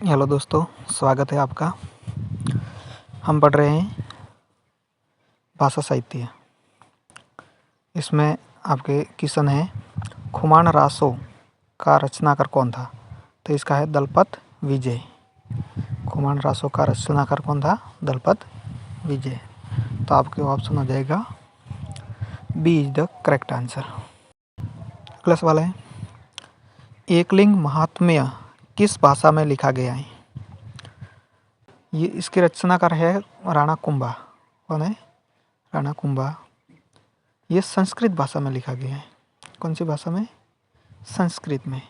Hello दोस्तों, स्वागत है आपका। हम पढ़ रहे हैं भाषा साहित्य। इसमें आपके क्वेश्चन है, खुमान रासो का रचनाकार कौन था? तो इसका है दलपत विजय। खुमान रासो का रचनाकार कौन था? दलपत विजय। तो आपके ऑप्शन हो जाएगा B is the correct answer. अगला सवाल है, एकलिंग महात्म्य किस भाषा में लिखा गया है? ये इसके रचनाकार है राणा कुंभा। कौन है? राणा कुंभा। ये संस्कृत भाषा में लिखा गया है। कौन सी भाषा में? संस्कृत में।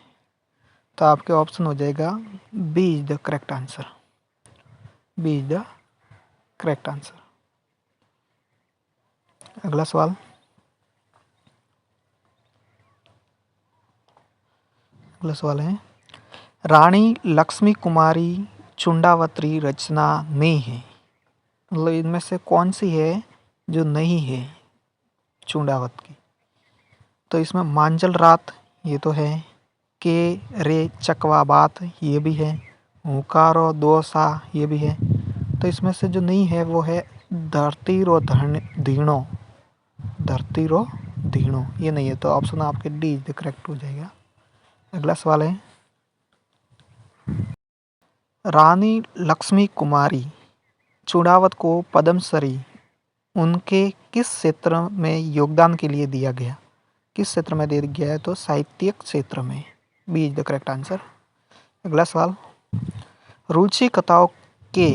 तो आपके ऑप्शन हो जाएगा B is the correct answer. B is the correct answer. अगला सवाल, है रानी लक्ष्मी कुमारी चुंडावत्री रचना नहीं है, मतलब इनमें से कौन सी है जो नहीं है चुंडावत की? तो इसमें मांजल रात ये तो है, के रे चकवा बात ये भी है, हुकारो दोसा ये भी है। तो इसमें से जो नहीं है वो है धरती रो धीणो। धरती रो धीणो ये नहीं है, तो ऑप्शन आपके डी इज द करेक्ट हो जाएगा। अगला सवाल है, रानी लक्ष्मी कुमारी चुड़ावत को पद्मश्री उनके किस क्षेत्र में योगदान के लिए दिया गया? किस क्षेत्र में दिया गया है? तो साहित्यिक क्षेत्र में। B is the correct answer. अगला सवाल, रुचि कथाओं के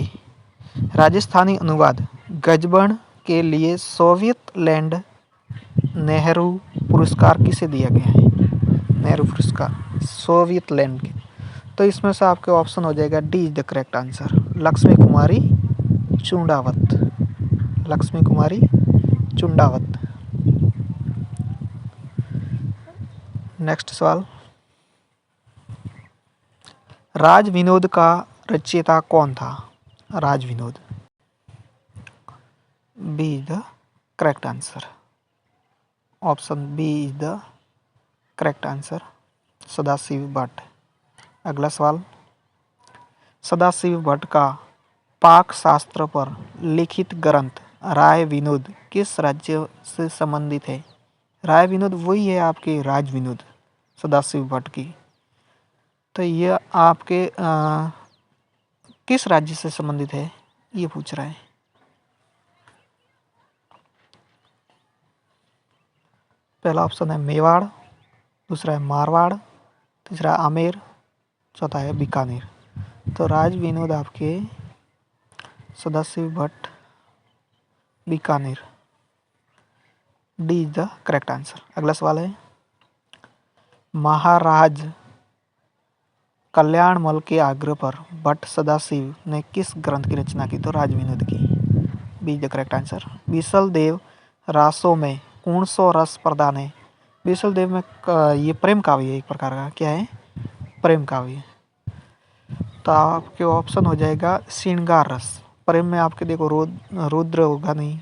राजस्थानी अनुवाद गजबन के लिए सोवियत लैंड नेहरू पुरस्कार किसे दिया गया है? नेहरू पुरस्कार सोवियत लैंड के। तो इसमें से आपके ऑप्शन हो जाएगा D is the correct answer, Lakshmi Kumari Chundawat. Lakshmi Kumari Chundawat. Next सवाल, राज विनोद का रचयिता कौन था? Raj Vinod. B is the correct answer. Option B is the correct answer, Sadashiv Bhatt. अगला सवाल, सदाशिव भट्ट का पाक शास्त्र पर लिखित ग्रंथ राय विनोद किस राज्य से संबंधित है? राय विनोद वही है आपके राज विनोद सदाशिव भट्ट की। तो यह आपके किस राज्य से संबंधित है ये पूछ रहा है। पहला ऑप्शन है मेवाड़, दूसरा है मारवाड़, तीसरा आमेर, चौथा है बीकानेर। तो राज विनोद आपके Sadashiv Bhatt Bikaner. D is the correct answer. अगला सवाल है, महाराज कल्याणमल के आग्रह पर भट्ट सदाशिव ने किस ग्रंथ की रचना की? तो राज विनोद की। B is the correct answer. Bisal Dev Raso में कौन सो रस प्रदान है? बीसल देव में ये प्रेम काव्य है, एक प्रकार का। क्या है? प्रेम काव्य। तो आपके ऑप्शन हो जाएगा श्रृंगार रस। प्रेम में आपके देखो रुद्र होगा नहीं,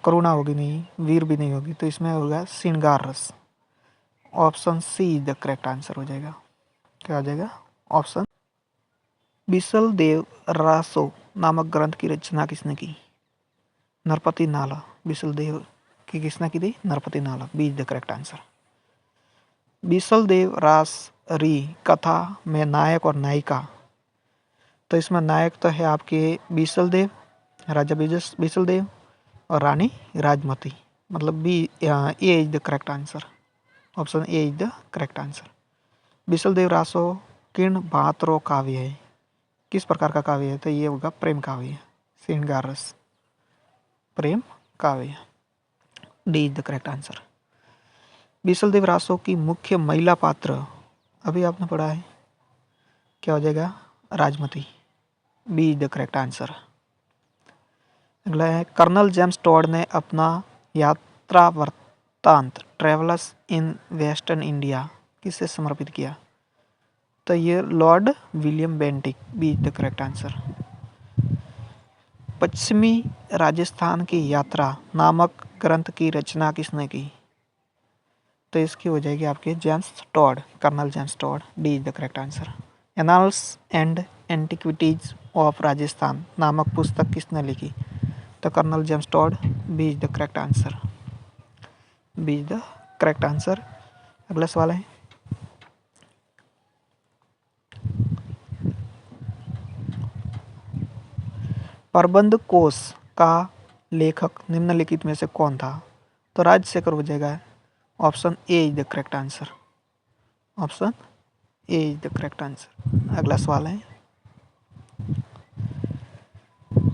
करुणा होगी नहीं, वीर भी नहीं होगी, तो इसमें होगा श्रृंगार रस। Option C is the correct answer हो जाएगा। क्या हो जाएगा? ऑप्शन। बिसल देव रासो नामक ग्रंथ की रचना किसने की? नरपति नाला। बिसल देव की किसने की थी? Narpati Nalha. B is the correct answer. Bisal Dev रास री कथा में नायक और नायिका। तो इसमें नायक तो है आपके बिसल देव, राजा बिसल देव, और रानी राजमती। मतलब B A is the correct answer. Option A is the correct answer. Bisal Dev Raso किन भांतरो काव्य है? किस प्रकार का काव्य है? तो ये होगा प्रेम काव्य, श्रृंगार रस प्रेम काव्य। D is the correct answer. Bisal Dev Raso की मुख्य महिला पात्र अभी आपने पढ़ा है, क्या हो जाएगा? Rajmati. B is the correct answer. अगला है, कर्नल जेम्स टॉड ने अपना यात्रा वृत्तांत ट्रेवलर्स इन वेस्टर्न इंडिया किसे समर्पित किया? तो ये Lord William Bentinck. B is the correct answer. पश्चिमी राजस्थान की यात्रा नामक ग्रंथ की रचना किसने की? तो इसकी हो जाएगी आपके James Tod, colonel James Tod. D is the correct answer. Annals and antiquities of Rajasthan नामक पुस्तक किसने लिखी? तो colonel James Tod. B is the correct answer. B is the correct answer. अगला सवाल है, प्रबंध कोश का लेखक निम्नलिखित में से कौन था? तो राजशेखर हो जाएगा। Option A is the correct answer. Option A is the correct answer. अगला सवाल है,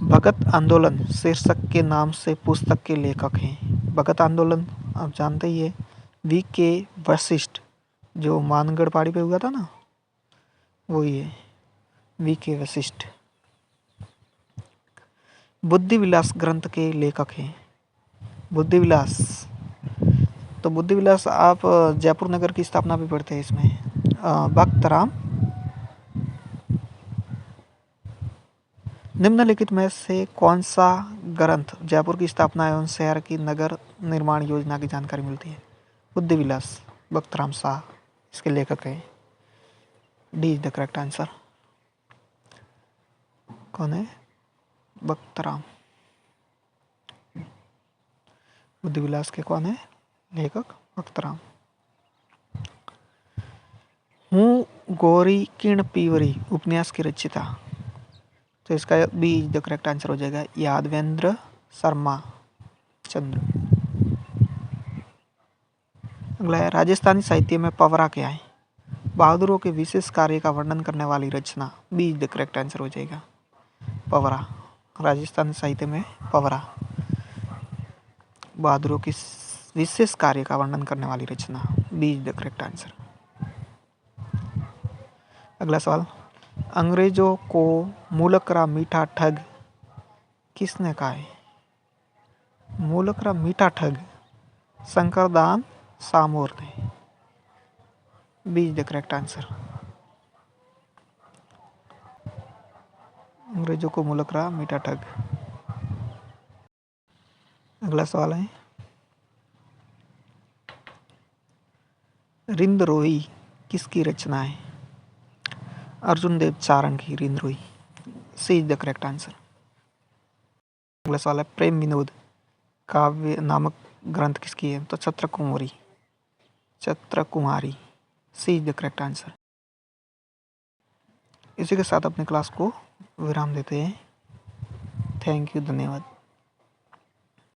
भगत आंदोलन शीर्षक के नाम से पुस्तक के लेखक हैं। भगत आंदोलन आप जानते ही है, वी के वशिष्ठ, जो मानगढ़ पहाड़ी पे हुआ था ना, वही है वी के वशिष्ठ। बुद्धि विलास ग्रंथ के लेखक हैं। बुद्धि विलास, तो बुद्धि विलास आप जयपुर नगर की स्थापना भी पढ़ते हैं इसमें। भक्त राम। निम्नलिखित में से कौन सा ग्रंथ जयपुर की स्थापना एवं शहर की नगर निर्माण योजना की जानकारी मिलती है? बुद्धि विलास, भक्त राम शाह इसके लेखक हैं। D is the correct answer. कौन है? भक्त राम। बुद्धि विलास के कौन है लेखक? भक्त राम। हूँ गौरी किण पीवरी उपन्यास की रचिता, तो इसका B is the correct answer हो जाएगा, यादवेंद्र शर्मा चंद्र। अगला है, राजस्थानी साहित्य में पवरा क्या है? बहादुरों के विशेष कार्य का वर्णन करने वाली रचना। B is the correct answer हो जाएगा, पवरा। राजस्थानी साहित्य में पवरा बहादुरों की विशेष कार्य का वर्णन करने वाली रचना। B is the correct answer. अगला सवाल, अंग्रेजों को मूलकरा मीठा ठग किसने कहा है? मूलकरा मीठा ठग शंकरदान सामोर ने। B is the correct answer. अंग्रेजों को मूलकरा मीठा ठग। अगला सवाल है, रिंदरोही किसकी रचना है? अर्जुन देव चारण की रिंदरोही। सी इज द करेक्ट आंसर। अगला सवाल है, प्रेम विनोद काव्य नामक ग्रंथ किसकी है? तो छत्रकुमारी। छत्रकुमारी। सी इज द करेक्ट आंसर। इसी के साथ अपने क्लास को विराम देते हैं। थैंक यू, धन्यवाद।